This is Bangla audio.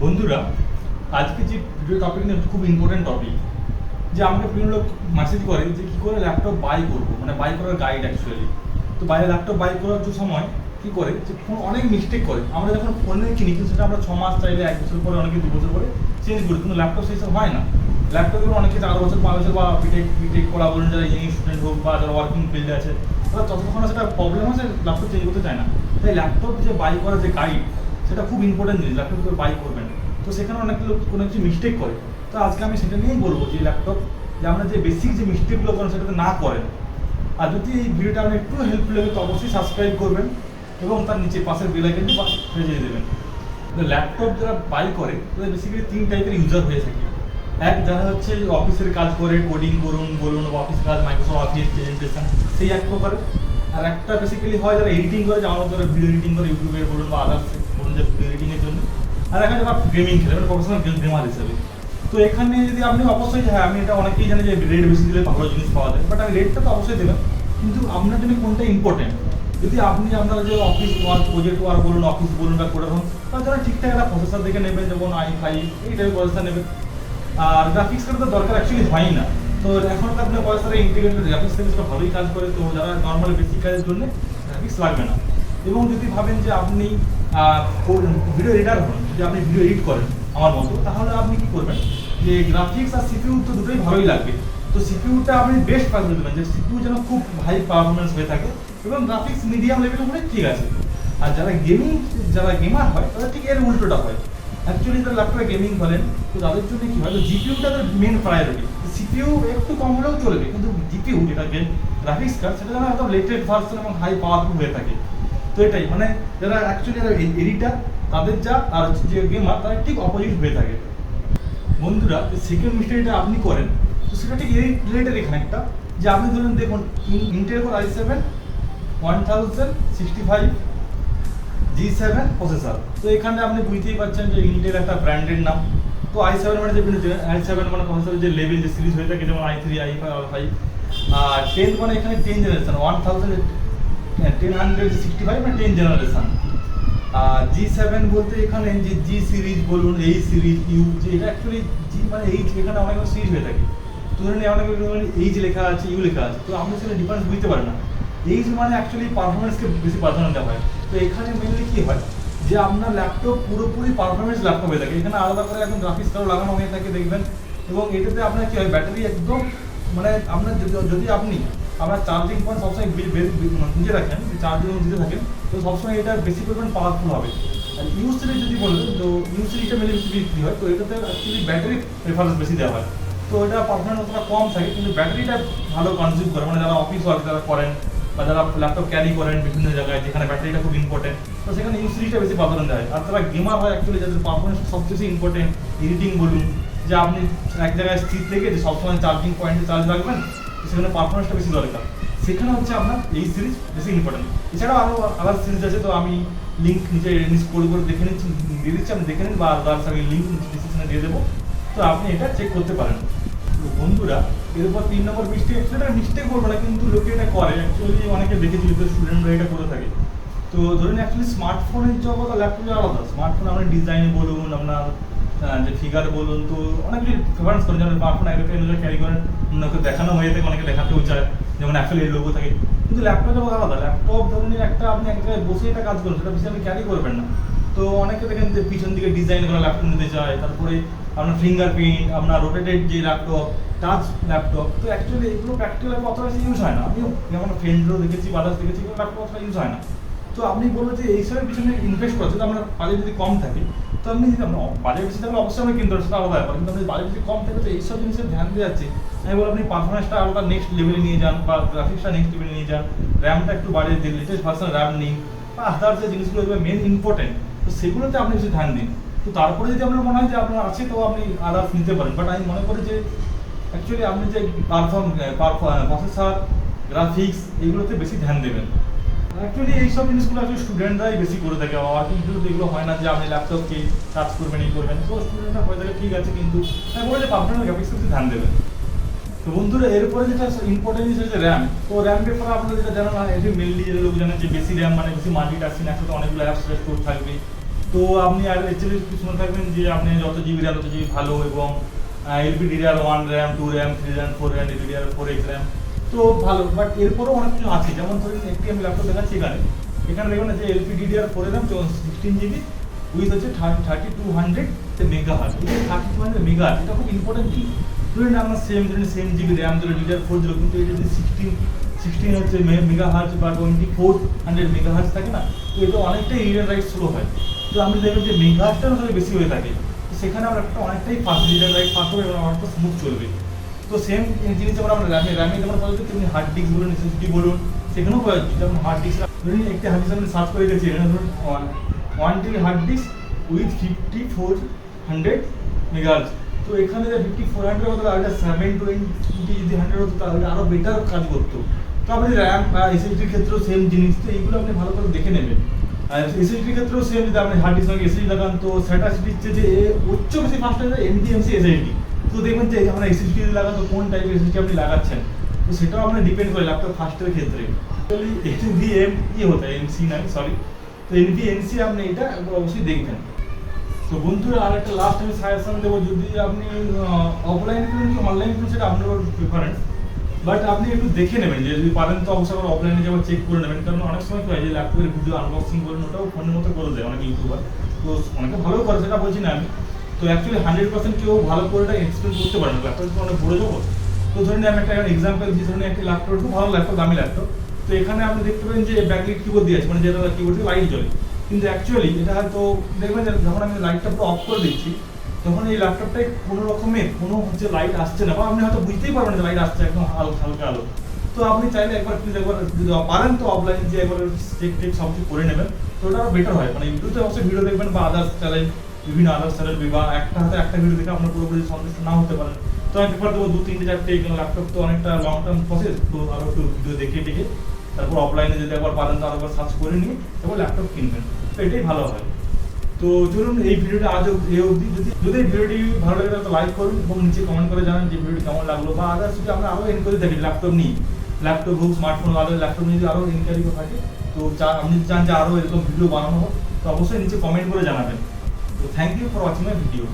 বন্ধুরা, আজকে যে ভিডিও টপিক নিয়ে খুব ইম্পর্টেন্ট টপিক, যে আমাকে বিভিন্ন লোক মেসেজ করে যে কী করে ল্যাপটপ বাই করবো, মানে বাই করার গাইড অ্যাকচুয়ালি। তো বাইরে ল্যাপটপ বাই করার যে সময় কী করে যে অনেক মিস্টেক করে। আমরা যখন ফোনে কিনি কিন্তু সেটা আমরা 6 মাস চাইলে 1 বছর পরে, অনেকে 2 বছর পরে চেঞ্জ করি, কিন্তু ল্যাপটপ সেই সব হয় না। ল্যাপটপগুলো অনেকে 4 বছর 5 বছর বা বিটেক করা বলুন, যারা ইঞ্জিনিয়ারিং স্টুডেন্ট হোক বা যারা ওয়ার্কিং ফিল্ডে আছে, তারা যতক্ষণ সেটা প্রবলেম আছে ল্যাপটপ চেঞ্জ করতে চায় না। তাই ল্যাপটপ যে বাই করার যে গাইড, সেটা খুব ইম্পর্টেন্ট জিনিস। ল্যাপটপ বাই করবেন, তো সেখানে অনেক লোক কোনো কিছু মিস্টেক করে। তো আজকে আমি সেটা নিয়েই বলবো যে ল্যাপটপ যে আমরা যে বেসিক যে মিস্টেকগুলো করেন সেটাতে না করেন। আর যদি এই ভিডিওটা আপনি একটু হেল্পফুল লাগে তো অবশ্যই সাবস্ক্রাইব করবেন এবং তার নিচে পাশের বেল আইকনটি প্রেস দেবেন। তো ল্যাপটপ যারা বাই করে তাদের বেসিক্যালি 3 টাইপের ইউজার হয়ে থাকে। এক, যারা হচ্ছে অফিসের কাজ করে, কোডিং বলুন বা অফিস কাজ, মাইক্রোসফট অফিস প্রেজেন্টেশন, সেই এক প্রকারের। আর একটা বেসিক্যালি হয় যারা এডিটিং করে, যেমন যারা ভিডিও এডিটিং করে ইউটিউবে বলুন বা আদার্স বলুন, যে ভিডিও এডিটিংয়ের জন্য। আর এখানে যারা গেমিং খেলে, মানে প্রফেশনাল গেমার হিসেবে। তো এখানে যদি আপনি অবশ্যই, হ্যাঁ আমি এটা অনেকেই জানি যে রেট বেশি দিলে ভালো জিনিস পাওয়া যায়, বাট আমি রেটটা তো অবশ্যই দেবেন, কিন্তু আপনার জন্য কোনটা ইম্পর্টেন্ট। যদি আপনি আপনার যে অফিস ওয়ার্ক, প্রজেক্ট ওয়ার্ক বলুন, অফিস বলুন বা কোডার হোক, তার জন্য ঠিকঠাক একটা প্রসেসর দেখে নেবেন, যেমন i5 এই টাইপের প্রসেসর নেবেন। আর গ্রাফিক্স কার্ড তো দরকার অ্যাকচুয়ালি হয় না। তো এখন তো আপনার প্রসেসরে ইন্টিগ্রেটেড গ্রাফিক্স কার্ড ভালোই কাজ করে, তো যারা নর্মাল বেসিক কাজের জন্য গ্রাফিক্স লাগবে না। এবং যদি ভাবেন যে আপনি ভিডিও এডিটার হন, যদি আপনি ভিডিও এডিট করেন আমার মতো, তাহলে আপনি কি করবেন যে গ্রাফিক্স আর সিপিইউ তো দুটোই ভালোই লাগবে। তো সিপিইউটা আপনি বেস্ট প্রায়োরিটি দেবেন, যে সিপিইউ যেন খুব হাই পারফরমেন্স হয়ে থাকে এবং গ্রাফিক্স মিডিয়াম লেভেলের হলে ঠিক আছে। আর যারা গেমার হয় তাদের ঠিক এর উল্টোটা হয়। অ্যাকচুয়ালি যারা ল্যাপটপে গেমিং বলেন, তো তাদের জন্য কি হয়, তো জিপিইউটা তাদের মেন প্রায়োরিটি। সিপিইউ একটু কম হলেও চলবে, কিন্তু জিপিইউ যেটা গ্রাফিক্স কার্ড, সেটা যেন একদম লেটেস্ট ভার্সন এবং হাই পাওয়ারফুল হয়ে থাকে। তো এটাই মানে যারা অ্যাকচুয়ালি এডিটার তাদের যা, আর যে গেমার তারা ঠিক অপোজিট হয়ে থাকে। বন্ধুরা, সেকেন্ড মিস্টেকটা আপনি করেন, তো সেটা ঠিক এই রিলেটেড এখানে একটা, যে আপনি ধরুন দেখুন Intel core i7 1065 G7 processor. তো এখানে আপনি বুঝতেই পারছেন যে ইন্টেল একটা ব্র্যান্ডের নাম। তো i7 মানে যে i7 মানে প্রসেসরের যে লেভেল, যে সিরিজ হয়ে থাকে, যেমন i3 i5 i5। আর 10 মানে এখানে 10 জেনারেশন, 1065 মানে 10 জেনারেশন। আর G7 বলতে এখানে যে জি সিরিজ বলুন, এই সিরিজ, ইউ, যে এটা অ্যাকচুয়ালি জি মানে এইচ, এখানে অনেক সিরিজ হয়ে থাকে। তো ধরুন অনেক এইচ লেখা আছে, ইউ লেখা আছে, তো আপনি সেটা ডিফারেন্স বুঝতে পারেন না। এইচ মানে অ্যাকচুয়ালি পারফরমেন্সকে বেশি প্রাধান্য দেওয়া হয়। তো এখানে মেনলি কি হয় যে আপনার ল্যাপটপ পুরোপুরি পারফরমেন্স ল্যাপটপ হয়ে থাকে, এখানে আলাদা করে একদম গ্রাফিক্স কার্ডও লাগানো হয়ে থাকে দেখবেন। এবং এটাতে আপনার কি হয়, ব্যাটারি একদম মানে আপনার যদি আপনি আপনার চার্জিং পয়েন্ট সবসময় নিজে রাখেন, চার্জিং দিতে থাকেন, তো সবসময় এটা বেশি পরিমাণ পাওয়ারফুল হবে। আর ইউ সিরিজ যদি বলেন, তো ইউ সিরিজটা মেনলি বেশি বিক্রি হয়, তো এটাতে অ্যাকচুয়ালি ব্যাটারি প্রেফারেন্স বেশি দেওয়া হয়। তো এটা পারফরমেন্স অতটা কম থাকে, কিন্তু ব্যাটারিটা ভালো কনজিউম করে, মানে যারা অফিস ওয়ার্ক যারা করেন বা যারা ল্যাপটপ ক্যারি করেন বিভিন্ন জায়গায় যেখানে ব্যাটারিটা খুব ইম্পর্টেন্ট, তো সেখানে ইউ সিরিজটা বেশি প্রাধান্য দেয়। আর যারা গেমার হয় অ্যাকচুয়ালি, যাদের পারফরমেন্স সবচেয়ে ইম্পর্টেন্ট, এডিটিং বলুন, যে আপনি এক জায়গায় স্থির থেকে যে সবসময় চার্জিং পয়েন্টে চার্জ রাখবেন, তো সেখানে পারফরমেন্সটা বেশি দরকার, সেখানে হচ্ছে আপনার এই সিরিজ বেশি ইম্পর্টেন্ট। এছাড়াও আরও আলাদা সিরিজ আছে, তো আমি লিঙ্ক নিচে করে দেখে নিচ্ছি, দিয়ে দিচ্ছি, আপনি দেখে নিন, বা আদার্স আমি লিঙ্ক ডিসক্রিপশনে দিয়ে দেবো, তো আপনি এটা চেক করতে পারেন। তো বন্ধুরা, এরপর 3 নম্বর মিস্টেক, সেটা মিস্টেক বলবো না, কিন্তু লোকে এটা করে অ্যাকচুয়ালি, অনেকে দেখেছি যে স্টুডেন্টরা এটা করে থাকে। তো ধরুন অ্যাকচুয়ালি স্মার্টফোনের জগৎ আর ল্যাপটপের আলাদা। স্মার্টফোন আপনার ডিজাইনে বলুন, আপনার যে ফিগারে বলুন, তো অনেক কিছু প্রেফারেন্স করেন, যেমন স্মার্টফোন এগুলো ক্যারি করেন, অনেকে দেখানো হয়ে থাকে, অনেকে দেখাতেও চায়, যেমন অ্যাপেলের লোগো থাকে। কিন্তু ল্যাপটপ জগৎ আলাদা। ল্যাপটপ ধরুন একটা আপনি এক জায়গায় বসে এটা কাজ করেন, সেটা বেশি আপনি ক্যারি করবেন না। তো অনেকে দেখেন যে পিছন দিকে ডিজাইন করা ল্যাপটপ নিতে চায়, তারপরে আপনার ফিঙ্গারপ্রিন্ট, আপনার রোটেটেড যে ল্যাপটপ, টাচ ল্যাপটপ, তো অ্যাকচুয়ালি এগুলো প্র্যাকটিক্যাল অতটা বেশি ইউজ হয় না। আমিও যেমন ফ্রেন্ডদেরও দেখেছি, বাদার্স দেখেছি, এগুলো ল্যাপটপ অতটা ইউজ হয় না। তো আপনি বলবেন যে এইসবের পিছনে ইনভেস্ট করা, যদি আপনার বাজেট যদি কম থাকে, তো আপনি যদি আপনার বাজেট বেশি থাকলে অবশ্যই আপনি কিনতে পারেন, সেটা আলাদা ব্যাপার। কিন্তু আপনি বাজেট যদি কম থাকে, তো এইসব জিনিসের ধ্যান দিয়ে যাচ্ছে, আমি বলবো আপনি পারফরমেন্সটা আলাদা নেক্সট লেভেলে নিয়ে যান, বা গ্রাফিক্সটা নেক্সট লেভেলে নিয়ে যান, র্যামটা একটু বাড়িয়ে দিন, লেটেস্ট ভার্সন র্যাম নিন, বা আদার্স যে জিনিসগুলো মেন ইম্পর্টেন্ট, তো সেগুলোতে আপনি বেশি ধ্যান দিন। তো তারপরে যদি আপনার মনে হয় যে আপনার আছে, তো আপনি আদার্স নিতে পারেন। বাট আমি মনে করি যে অ্যাকচুয়ালি আপনি যে প্রসেসর, গ্রাফিক্স, এইগুলোতে বেশি ধ্যান দেবেন। অ্যাকচুয়ালি এইসব জিনিসগুলো আসলে স্টুডেন্টরাই বেশি করে থাকে, ওয়ার্কিং ফিল্ডে এগুলো হয় না যে আপনি ল্যাপটপকে কাজ করবেন, এই করবেন। তো স্টুডেন্টরা হয়ে থাকে ঠিক আছে, কিন্তু আমি বলে যে পারফরমেন্স গ্রাফিক্স করতে ধ্যান দেবেন। তো বন্ধুরা, এরপরে যেটা ইম্পর্টেন্ট জিনিস হচ্ছে র্যাম। তো র্যাম ব্যাপারে আপনারা যেটা জানেন, এটি মেনলি যে লোক জানেন যে বেশি র্যাম মানে বেশি মাল্টিটাস্কিং, একসাথে অনেকগুলো অ্যাপস স্টোর থাকবে, তো আপনি আর অ্যাকচুয়ালি শুনে থাকবেন যে আপনি যত জিবি র্যাম তত জিবি ভালো, এবং LPDDR1 RAM, 2 RAM, 3 RAM, 4 RAM, LPDDR4X RAM, তো ভালো। বাট এরপরেও অনেক কিছু আছে, যেমন ধরুন একটি আমি ল্যাপটপ দেখাচ্ছি এখানে দেখুন যে LPDDR4 র্যাম 16 জিবি উইথ হচ্ছে 3200 মেগাহার্জ। এই 3200 মেগাহার্জ এটা খুব ইম্পর্টেন্ট কি, ধরুন আমরা সেম জিবি র্যাম ধরে DDR4 দিল, কিন্তু এটা যদি 16 হচ্ছে মেগাহার্জ বা 2400 মেগাহার্জ থাকে না, তো এটা অনেকটাই রিড অ্যান্ড রাইট স্লো হয়। তো আমি দেখবেন যে মেগাহার্জটা আসলে বেশি হয়ে থাকে, তো সেখানে আমরা একটা অনেকটাই fast read and right fast হবে এবং অনেকটা স্মুথ চলবে। তো সেম জিনিস যেমন আমরা র্যামে যেমন পাওয়া যাচ্ছে, তেমনি হার্ড ডিস্ক বলুন, SSD বলুন, সেখানেও পাওয়া যাচ্ছে। যেমন হার্ড ডিস্ক ধরুন একটি হার্ড ডিস্ক আমি সার্চ করে গেছি, এখানে ধরুন 1 TB hard disk with 5400 megahertz. তো এখানে যে 5400 হতো তাহলে 720 যদি 100 হতো তাহলে আরও বেটার কাজ করতো। তো আপনি র্যাম বা SSDর ক্ষেত্রেও সেম জিনিস, তো এইগুলো আপনি ভালো করে দেখে নেবেন। আর SSDর ক্ষেত্রেও সেম, যদি আপনি হার্ড ডিস্ক SSD লাগান তো সেটা দিচ্ছে যে উচ্চ বেশি ফাস্ট হয়ে যায় NVMe SSD। তো দেখবেন যে আমরা SSD লাগান তো কোন টাইপের SSD আপনি লাগাচ্ছেন, তো সেটাও আপনার ডিপেন্ড করে ল্যাপটপ ফাস্টের ক্ষেত্রে। অ্যাকচুয়ালি NVMe হতো MC নয়, সরি, তো NVMe আপনি এটা অবশ্যই দেখবেন। তো বন্ধুরা আর একটা লাস্ট আমি সাজেশন দেবো, যদি আপনি অফলাইন কিনুন কি অনলাইন কিনুন সেটা আপনার প্রিফারেন্স, বাট আপনি একটু দেখে নেবেন, যে যদি পারেন তো অবশ্যই আবার অফলাইনে যাবার চেক করে নেবেন। কারণ অনেক সময় কি হয় যে ল্যাপটপের ভিডিও আনবক্সিং করেন, ওটাও ফোনের মতো করে দেয় অনেক ইউটিউবার, তো অনেকে ভালো করে, সেটা বলছি না আমি। তো অ্যাকচুয়ালি 100% কেউ ভালো করে এটা এক্সপ্লেন করতে পারে না, ল্যাপটপ অনেক বড় যাবো। তো ধরুন আমি একটা এক্সাম্পল দিই, ধরুন একটি ল্যাপটপ খুব ভালো ল্যাপটপ, দামি ল্যাপটপ, তো এখানে আপনি দেখতে পাবেন যে ব্যাকলাইট কিবোর্ড দিয়ে আছে, মানে যেটা কিবোর্ডে লাইট জ্বলে, কিন্তু অ্যাকচুয়ালি এটা হয়তো দেখবেন যে যখন আমি লাইটটা পুরো অফ করে দিচ্ছি, তখন এই ল্যাপটপটায় কোনো রকমের কোনো হচ্ছে লাইট আসছে না, বা আপনি হয়তো বুঝতেই পারবেন যে লাইট আসছে, একদম হালকা আলো। তো আপনি চাইলে একবার প্লিজ একবার যদি পারেন তো অফলাইন যে একবার চেক সব কিছু করে নেবেন, তো ওটা আরও বেটার হয়। মানে ইউটিউবে অবশ্যই ভিডিও দেখবেন বা আদার্স চ্যানেল, বিভিন্ন আদার্স চ্যানেল, বা একটা হাতে একটা ভিডিও দেখে আপনার পুরোপুরি সন্তুষ্ট না হতে পারেন, তো আমি প্রেফার দেবো 2-3-4টে ল্যাপটপ তো অনেকটা লং টার্ম প্রসেস, তো আরও একটু ভিডিও দেখে তারপর অফলাইনে যদি একবার পারেন তো আরেকবার সার্চ করে নিয়ে তারপর ল্যাপটপ কিনবেন, তো এটাই ভালো হয়। তো চলুন এই ভিডিওটা আজ এই অবধি। যদি এই ভিডিওটি ভালো লাগে তাহলে লাইক করুন এবং নিচে কমেন্ট করে জানান যে ভিডিওটি কেমন লাগলো, বা আদার্স যদি আমরা আরও এনকোয়ারি থাকি ল্যাপটপ নিয়ে, ল্যাপটপ হোক স্মার্টফোন আদার ল্যাপটপ নিয়ে যদি আরও এনকোয়ারি থাকে, তো আপনি চান যে আরও এরকম ভিডিও বানানো হোক, তো অবশ্যই নিচে কমেন্ট করে জানাবেন। তো thank you for watching my video.